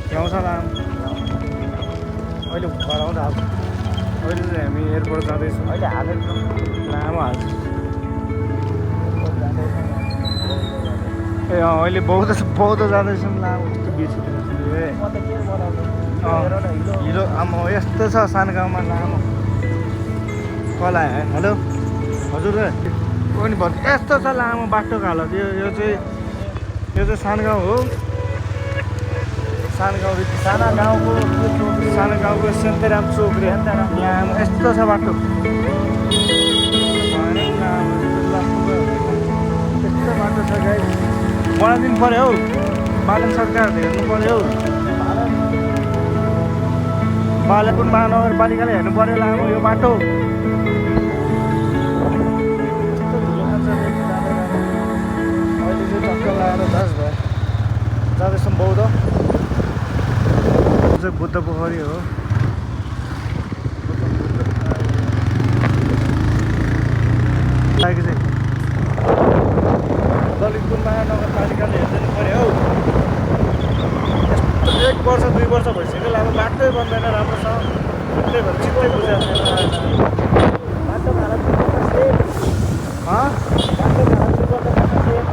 भ्याउँछ लामो अहिले गराउँदा अब अहिले चाहिँ हामी एयरपोर्ट जाँदैछौँ अहिले हालेर लामो हाल्छ ए अहिले बौद्ध जाँदैछौँ लामो त्यस्तो बिचतिर म त के बनाउँछु हिलो आम्मा यस्तो छ सानो गाउँमा लामो कला हेलो हजुर पनि भन्नु यस्तो छ लामो बाटोको हालत यो चाहिँ सानो गाउँ हो सानो गाउँको सेन्तेराम चोकरे लामो यस्तो छ बाटो यस्तो बाटो छ गाई बनाइदिनु पऱ्यो हौ बालन सरकारले हेर्नु पऱ्यो हौ बालेपुर महानगरपालिकाले हेर्नु पऱ्यो लामो यो बाटो अहिले चाहिँ टक्क लगाएर दास भयो जाँदैछौँ बौद्ध चाहिँ बुद्ध पोखरी हो चाहिँ ललितपुर महानगरपालिकाले हेरिदिनु पऱ्यो हौ 1 वर्ष 2 वर्ष भइसक्यो अब बाटै बन्दैन राम्रोसँग त्यही भएर चित्तै बुझाएको छैन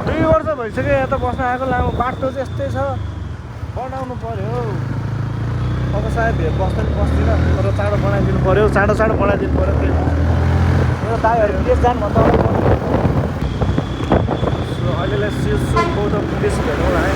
2 वर्ष भइसक्यो यहाँ त बस्न आएको लामो बाटो चाहिँ यस्तै छ बनाउनु पऱ्यो हौ अब सायद बस्दिनँ तर चाँडो बनाइदिनु पऱ्यो चाँडो बनाइदिनु पऱ्यो त्यही मेरो दाइहरू विदेश जानु भन्दा अहिलेलाई सिलसुङ बौद्ध विदेश भेटौँला है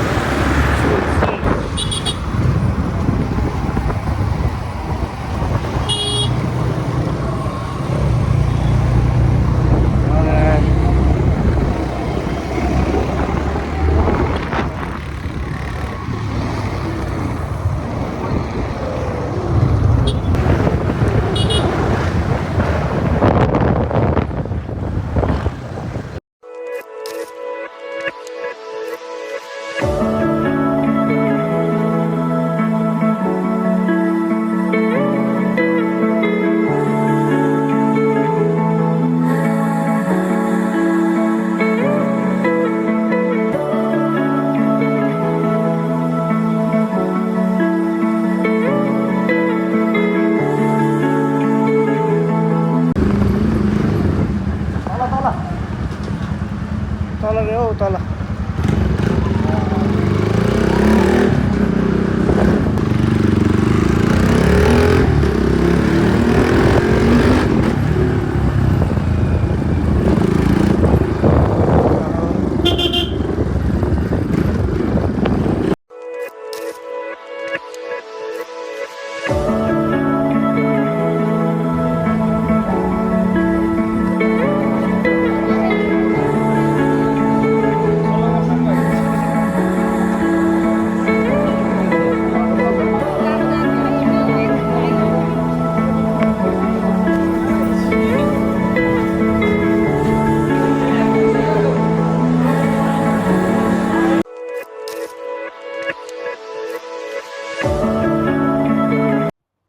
तल रे हौ तल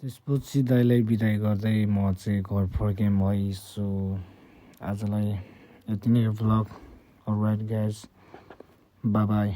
त्यसपछि दाइलाई बिदाई गर्दै म चाहिँ घर फर्केँ सो आजलाई यति नै भ्लग अलराइट गाइज बाई